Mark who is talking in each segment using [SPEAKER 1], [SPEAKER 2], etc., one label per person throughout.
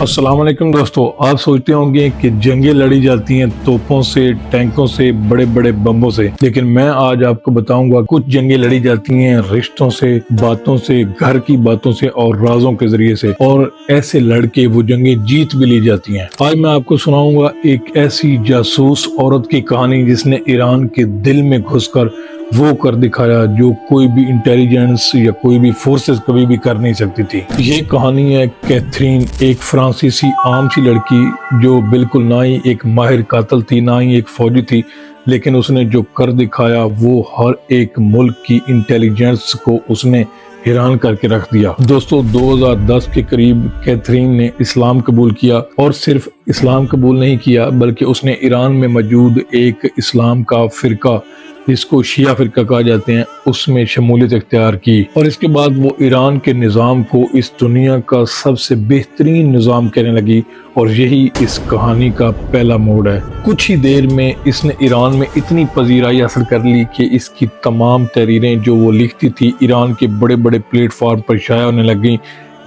[SPEAKER 1] अस्सलाम वालेकुम दोस्तों। आप सोचते होंगे कि जंगें लड़ी जाती हैं तोपों से, टैंकों से, बड़े बड़े बम्बों से, लेकिन मैं आज आपको बताऊंगा कुछ जंगें लड़ी जाती हैं रिश्तों से, बातों से, घर की बातों से और राजों के जरिए से, और ऐसे लड़के वो जंगें जीत भी ली जाती हैं। आज मैं आपको सुनाऊंगा एक ऐसी जासूस औरत की कहानी जिसने ईरान के दिल में घुसकर वो कर दिखाया जो कोई भी इंटेलिजेंस या कोई भी फोर्सेस कभी भी कर नहीं सकती थी। ये कहानी है कैथरीन, एक फ्रांसीसी आम सी लड़की जो बिल्कुल ना ही एक माहिर कातिल थी ना ही एक फौजी थी, लेकिन उसने जो कर दिखाया वो हर एक मुल्क की इंटेलिजेंस को उसने हैरान करके रख दिया। दोस्तों 2010 के करीब कैथरीन ने इस्लाम कबूल किया, और सिर्फ इस्लाम कबूल नहीं किया बल्कि उसने ईरान में मौजूद एक इस्लाम का फिरका जिसको शिया फिरका कहा जाते हैं उसमें शमूलियत इख्तियार की, और इसके बाद वो ईरान के निज़ाम को इस दुनिया का सबसे बेहतरीन निज़ाम कहने लगी, और यही इस कहानी का पहला मोड़ है। कुछ ही देर में इसने ईरान में इतनी पजीराई हासिल कर ली कि इसकी तमाम तहरीरें जो वो लिखती थी ईरान के बड़े बड़े प्लेटफॉर्म पर शाया होने लगी।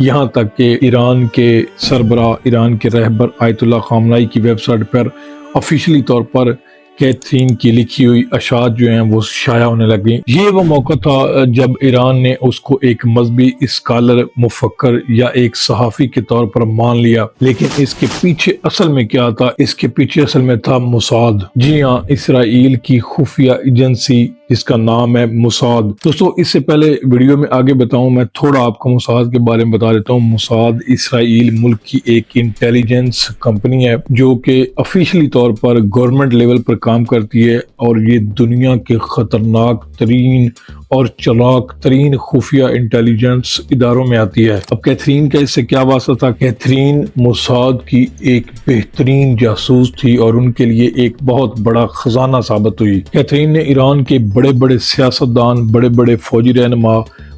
[SPEAKER 1] यहाँ तक कि ईरान के सरबराह, ईरान के रहबर आयतुल्लाह खामनाई की वेबसाइट पर ऑफिशियली तौर पर कैथरीन की लिखी हुई अशात जो हैं वो शाया होने लगी। ये वो मौका था जब ईरान ने उसको एक मजहबी स्कॉलर, मुफक्कर या एक सहाफ़ी के तौर पर मान लिया। लेकिन इसके पीछे असल में क्या था? इसके पीछे असल में था मोसाद। जी हाँ, इसराइल की खुफिया एजेंसी जिसका नाम है मोसाद। दोस्तों इससे पहले वीडियो में आगे बताऊं, मैं थोड़ा आपको मोसाद के बारे में बता देता हूं। मोसाद इसराइल मुल्क की एक इंटेलिजेंस कंपनी है जो कि ऑफिशियली तौर पर गवर्नमेंट लेवल पर काम करती है, और ये दुनिया के खतरनाक तरीन और चालाक तरीन खुफिया इंटेलिजेंस इदारों में आती है। अब कैथरीन का इससे क्या वास्ता था? कैथरीन मोसाद की एक बेहतरीन जासूस थी और उनके लिए एक बहुत बड़ा खजाना साबित हुई। कैथरीन ने ईरान के बड़े बड़े सियासतदान, बड़े बड़े फौजी रहनुमा,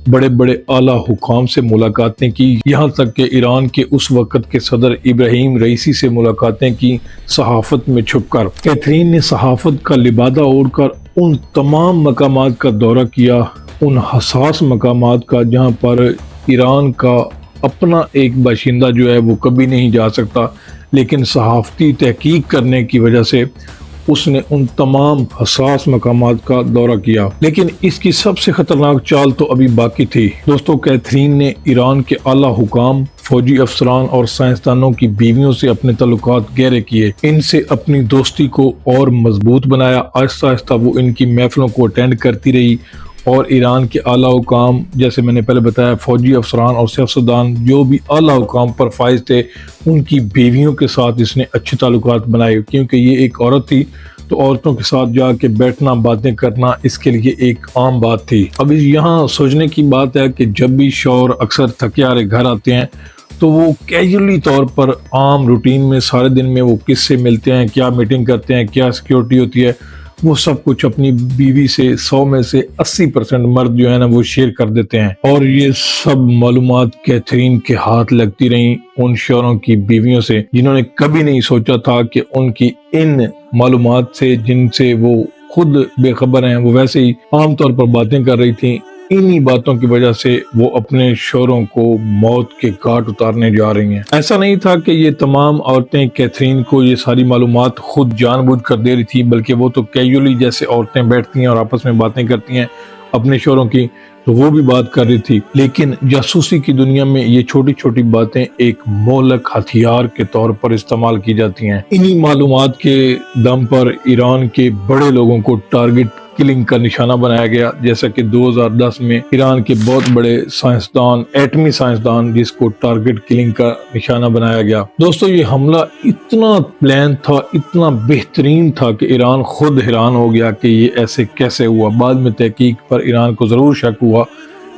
[SPEAKER 1] बड़े बड़े आला हुकाम से मुलाकातें की, यहाँ तक कि ईरान के उस वक्त के सदर इब्राहिम रईसी से मुलाकातें की सहाफत में छुपकर। कैथरीन ने सहाफत का लिबादा ओढ़कर उन तमाम मकामात का दौरा किया, उन हसास मकामात का जहाँ पर ईरान का अपना एक बाशिंदा जो है वो कभी नहीं जा सकता, लेकिन सहाफती तहकीक करने की वजह से उसने उन तमाम हसास मकामात का दौरा किया। लेकिन इसकी सबसे खतरनाक चाल तो अभी बाकी थी। दोस्तों कैथरीन ने ईरान के आला हुकाम, फौजी अफसरान और साइंसदानों की बीवियों से अपने ताल्लुकात गहरे किए, इनसे अपनी दोस्ती को और मजबूत बनाया। आहिस्ता आहिस्ता वो इनकी महफिलों को अटेंड करती रही, और ईरान के आला हुकाम, जैसे मैंने पहले बताया, फौजी अफसरान और सियासतदान जो भी आला हुकाम पर फाइज थे, उनकी बीवियों के साथ इसने अच्छे ताल्लुकात बनाए। क्योंकि ये एक औरत थी तो औरतों के साथ जाके बैठना, बातें करना इसके लिए एक आम बात थी। अब यहाँ सोचने की बात है कि जब भी शौहर अक्सर थके हारे घर आते हैं तो वो कैजुअली तौर पर आम रूटीन में सारे दिन में वो किससे मिलते हैं, क्या मीटिंग करते हैं, क्या सिक्योरिटी होती है, वो सब कुछ अपनी बीवी से 100 में से 80% मर्द जो है ना वो शेयर कर देते हैं। और ये सब मालूमात कैथरीन के हाथ लगती रहीं उन शौहरों की बीवियों से जिन्होंने कभी नहीं सोचा था कि उनकी इन मालूमात से, जिनसे वो खुद बेखबर हैं, वो वैसे ही आमतौर पर बातें कर रही थी। इन्हीं बातों की वजह से वो अपने शौहरों को मौत के घाट उतारने जा रही हैं। ऐसा नहीं था कि ये तमाम औरतें कैथरीन को ये सारी मालूमात खुद जानबूझ कर दे रही थी, बल्कि वो तो कैजुअली जैसे औरतें बैठती हैं और आपस में बातें करती हैं अपने शौहरों की, तो वो भी बात कर रही थी। लेकिन जासूसी की दुनिया में ये छोटी छोटी बातें एक मोहलक हथियार के तौर पर इस्तेमाल की जाती हैं। इन्हीं मालूमात के दम पर ईरान के बड़े लोगों को टारगेट किलिंग का निशाना बनाया गया, जैसा कि 2010 में ईरान के बहुत बड़े साइंसदान, एटमी साइंसदान, जिसको टारगेट किलिंग का निशाना बनाया गया। दोस्तों ये हमला इतना प्लान था, इतना बेहतरीन था कि ईरान खुद हैरान हो गया कि ये ऐसे कैसे हुआ। बाद में तहकीक पर ईरान को जरूर शक हुआ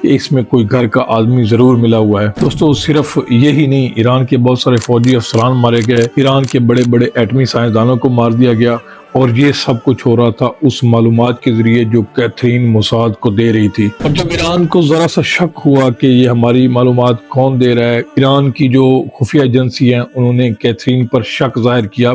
[SPEAKER 1] कि इसमें कोई घर का आदमी जरूर मिला हुआ है। दोस्तों सिर्फ यही नहीं, ईरान के बहुत सारे फौजी अफसरान मारे गए, ईरान के बड़े बड़े एटमी साइंसदानों को मार दिया गया, और ये सब कुछ हो रहा था उस मालूमात के जरिए जो कैथरीन मोसाद को दे रही थी। और जब ईरान को जरा सा शक हुआ कि ये हमारी मालूमात कौन दे रहा है, ईरान की जो खुफिया एजेंसी है उन्होंने कैथरीन पर शक जाहिर किया,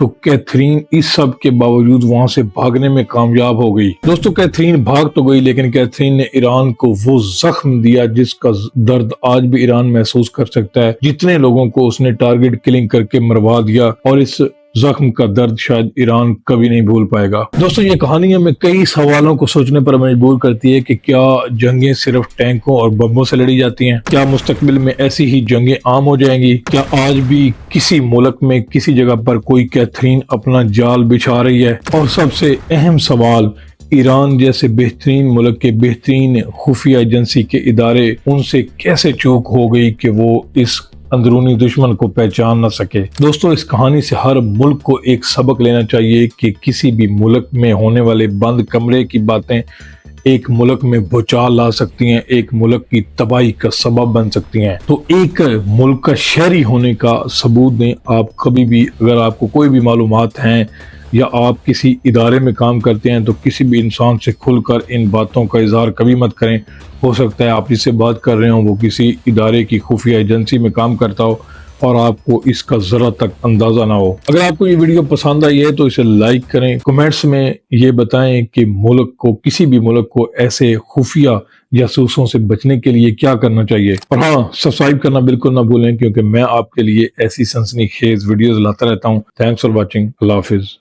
[SPEAKER 1] तो कैथरीन इस सब के बावजूद वहां से भागने में कामयाब हो गई। दोस्तों कैथरीन भाग तो गई, लेकिन कैथरीन ने ईरान को वो जख्म दिया जिसका दर्द आज भी ईरान महसूस कर सकता है। जितने लोगों को उसने टारगेट किलिंग करके मरवा दिया, और इस जख्म का दर्द शायद ईरान कभी नहीं भूल पाएगा। दोस्तों ये कहानी हमें कई सवालों को सोचने पर मजबूर करती है कि क्या जंगें सिर्फ टैंकों और बमों से लड़ी जाती हैं? क्या मुस्तकबिल में ऐसी ही जंगें आम हो जाएंगी? क्या आज भी किसी मुल्क में किसी जगह पर कोई कैथरीन अपना जाल बिछा रही है? और सबसे अहम सवाल, ईरान जैसे बेहतरीन मुल्क के बेहतरीन खुफिया एजेंसी के इदारे उनसे कैसे चूक हो गई कि वो इस अंदरूनी दुश्मन को पहचान न सके। दोस्तों इस कहानी से हर मुल्क को एक सबक लेना चाहिए कि किसी भी मुल्क में होने वाले बंद कमरे की बातें एक मुल्क में भूचाल ला सकती हैं, एक मुल्क की तबाही का सबब बन सकती हैं। तो एक मुल्क का शहरी होने का सबूत दें। आप कभी भी, अगर आपको कोई भी मालूमात हैं या आप किसी इदारे में काम करते हैं, तो किसी भी इंसान से खुलकर इन बातों का इजहार कभी मत करें। हो सकता है आप जिससे बात कर रहे हो वो किसी इदारे की खुफिया एजेंसी में काम करता हो और आपको इसका जरा तक अंदाजा ना हो। अगर आपको ये वीडियो पसंद आई है तो इसे लाइक करें, कमेंट्स में ये बताएं कि मुल्क को, किसी भी मुल्क को ऐसे खुफिया जासूसों से बचने के लिए क्या करना चाहिए। और हाँ, सब्सक्राइब करना बिल्कुल ना भूलें, क्योंकि मैं आपके लिए ऐसी सनसनीखेज वीडियोस लाता रहता हूँ। Thanks for watching. Allah Hafiz.